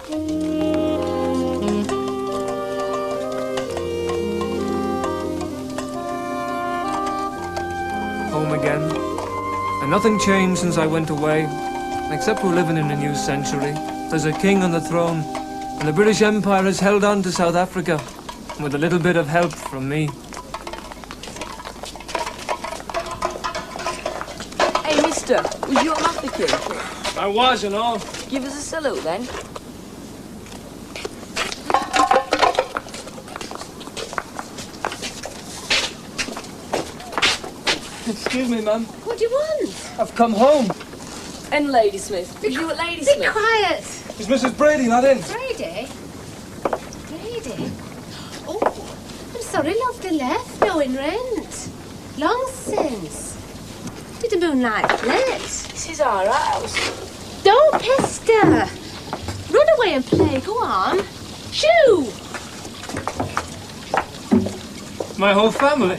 Home again. And nothing changed since I went away, except we're living in a new century. There's a king on the throne, and the British Empire has held on to South Africa, with a little bit of help from me. Hey, mister, was you on Africa? I was, and all. Give us a salute, then. Excuse me, ma'am. What do you want? I've come home. And Ladysmith. Was you at Ladysmith? Be quiet. Is Mrs. Brady not in? Brady? Brady? Oh, I'm sorry, love, they left, owing rent. Long since. Did the moonlight flit? This is our house. Don't pester. Run away and play, go on. Shoo! My whole family.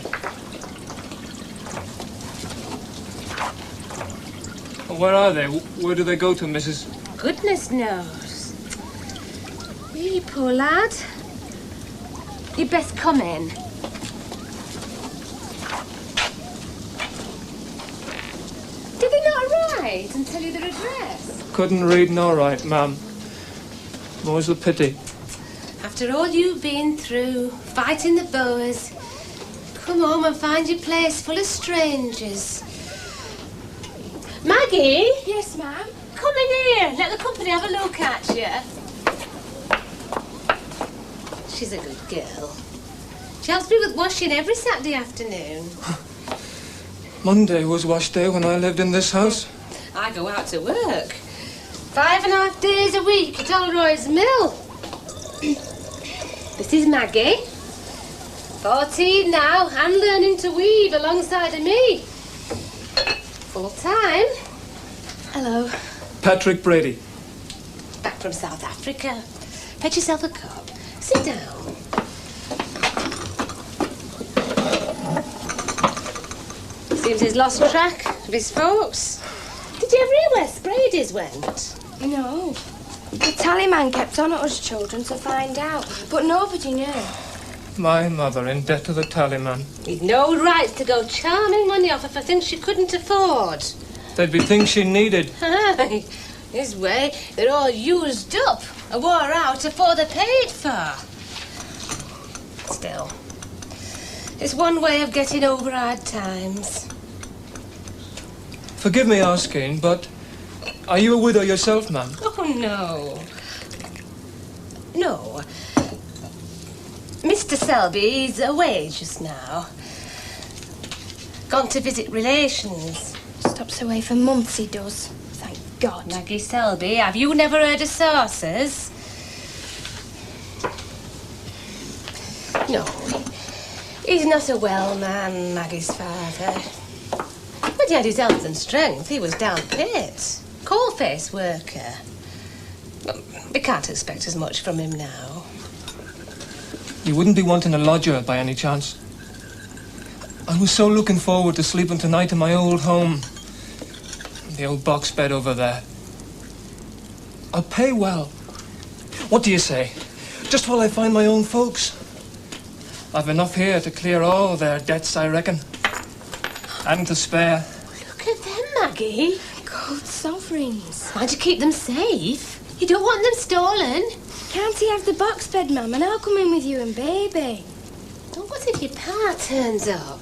Where are they? Where do they go to, Mrs.? Goodness knows. You poor lad. You best come in. Did they not write and tell you their address? Couldn't read nor write, ma'am. More's the pity. After all you've been through, fighting the Boers, come home and find your place full of strangers. Maggie? Yes, ma'am? Come in here. Let the company have a look at you. She's a good girl. She helps me with washing every Saturday afternoon. Monday was wash day when I lived in this house. I go out to work. 5.5 days a week at Olroyd's Mill. This is Maggie. 14 now and learning to weave alongside of me. Full time. Hello. Patrick Brady. Back from South Africa. Fetch yourself a cup. Sit down. Seems he's lost track of his folks. Did you ever hear where Brady's went? No. The tallyman kept on at us children to find out, but nobody knew. My mother in debt to the tallyman. He'd no right to go charming money off her for things she couldn't afford. There'd be things she needed. Aye. His way, they're all used up or wore out before they're paid for. Still, it's one way of getting over hard times. Forgive me asking, but are you a widow yourself, ma'am? Oh, no. No. Mr. Selby's away just now. Gone to visit relations. Stops away for months, he does. Thank God. Maggie Selby, have you never heard of saucers? No. He's not a well man, Maggie's father. But he had his health and strength. He was down pit. Coal-face worker. We can't expect as much from him now. You wouldn't be wanting a lodger by any chance? I was so looking forward to sleeping tonight in my old home. The old box bed over there. I'll pay well. What do you say? Just while I find my own folks. I've enough here to clear all their debts, I reckon. And to spare. Look at them, Maggie. Gold sovereigns. Why'd you keep them safe? You don't want them stolen. Can't he have the box bed, ma'am, and I'll come in with you and baby? Oh, what if your pa turns up?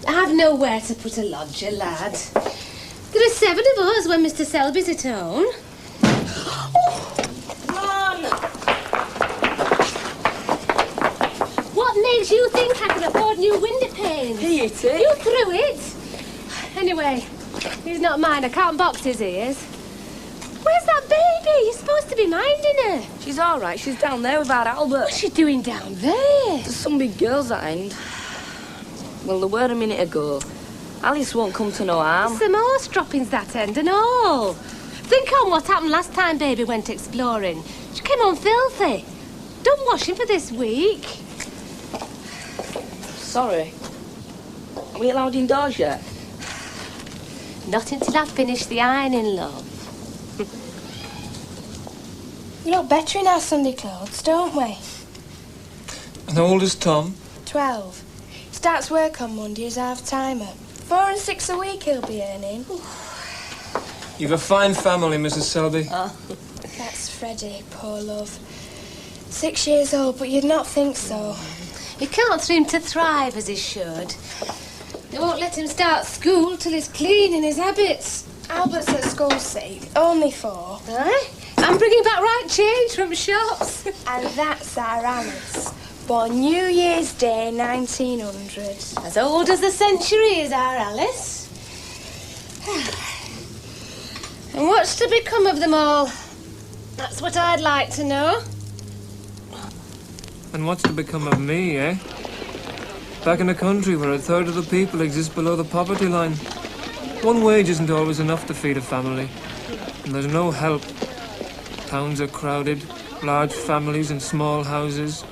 I've nowhere to put a lodger, lad. There are 7 of us when Mr. Selby's at home. Run! What makes you think I could afford new window panes? He hit it. You threw it. Anyway, he's not mine. I can't box his ears. Where's that baby? You're supposed to be minding her. She's all right. She's down there with our Albert. What's she doing down there? There's some big girls at end. Well, there were a minute ago. Alice won't come to no harm. Some horse droppings that end and all. Think on what happened last time baby went exploring. She came home filthy. Done washing for this week. Sorry. Are we allowed indoors yet? Not until I've finished the ironing, love. We look better in our Sunday clothes, don't we? And how old is Tom? 12. Starts work on Monday as half-timer. 4 and 6 a week he'll be earning. You've a fine family, Mrs. Selby. Oh. That's Freddie, poor love. 6 years old, but you'd not think so. You can't seem to thrive as he should. They won't let him start school till he's clean in his habits. Albert's at school, see. Only 4. Aye? I'm bringing back right change from shops. And that's our Alice. Born New Year's Day, 1900. As old as the century is our Alice. And what's to become of them all? That's what I'd like to know. And what's to become of me, eh? Back in a country where a third of the people exist below the poverty line. One wage isn't always enough to feed a family. And there's no help. Towns are crowded, large families in small houses.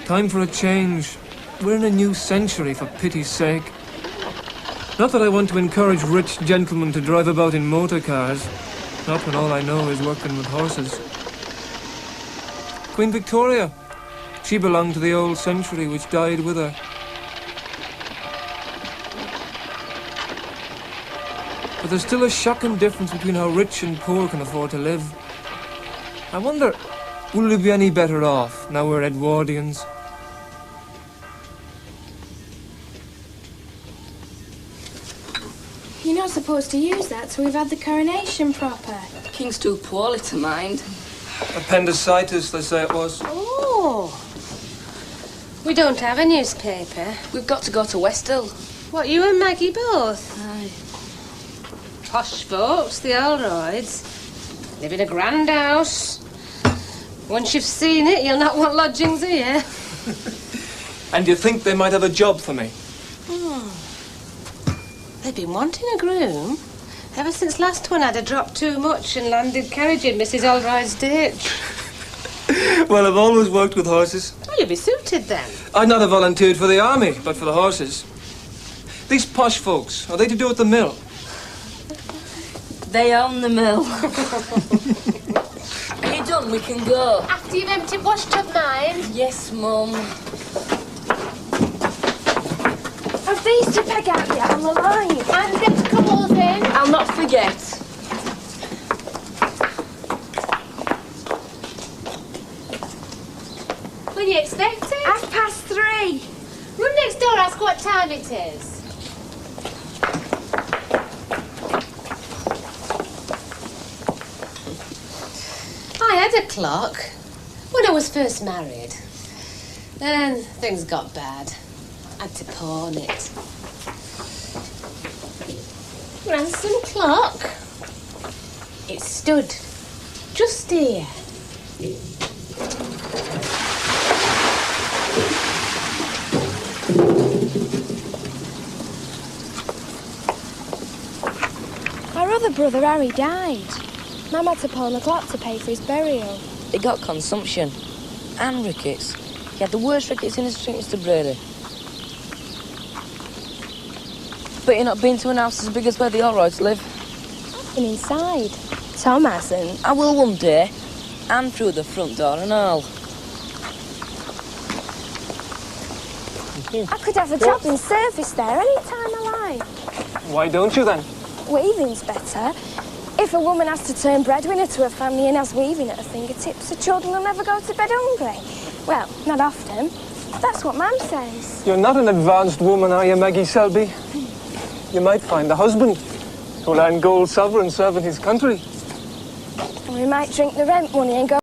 Time for a change. We're in a new century, for pity's sake. Not that I want to encourage rich gentlemen to drive about in motor cars. Not when all I know is working with horses. Queen Victoria. She belonged to the old century, which died with her. But there's still a shocking difference between how rich and poor can afford to live. I wonder, will we be any better off now we're Edwardians? You're not supposed to use that till we've had the coronation proper. King's too poorly to mind. Appendicitis, they say it was. Oh. We don't have a newspaper. We've got to go to Westhill. What, you and Maggie both? Aye. Posh folks, the Alroyds. Live in a grand house. Once you've seen it, you'll not want lodgings here. And you think they might have a job for me? They've been wanting a groom ever since last one had a drop too much and landed carriage in Mrs. Alroyd's ditch. Well, I've always worked with horses. Well, you'll be suited then. I'd not have volunteered for the army, but for the horses. These posh folks, are they to do at the mill? They own the mill. Are you done? We can go. After you've emptied washtub, mind. Yes, Mum. Have these to peg out yet on the line? And get to come all in. I'll not forget. When do you expect it? 3:30. Run next door, ask what time it is. I had a clock when I was first married. Then things got bad. I had to pawn it. Ransom clock. It stood just here. Our other brother Harry died. Mum had to pawn the clock to pay for his burial. He got consumption and rickets. He had the worst rickets in the street, Mr. Brady. But you're not been to an house as big as where the Allroyds live? I've been inside. Tom hasn't. I will one day. And through the front door and all. I could have a job in service there any time I like. Why don't you then? Weaving's better. If a woman has to turn breadwinner to her family and has weaving at her fingertips, her children will never go to bed hungry. Well, not often. That's what Mum says. You're not an advanced woman, are you, Maggie Selby? You might find a husband who'll earn gold sovereigns serving his country. We might drink the rent money and go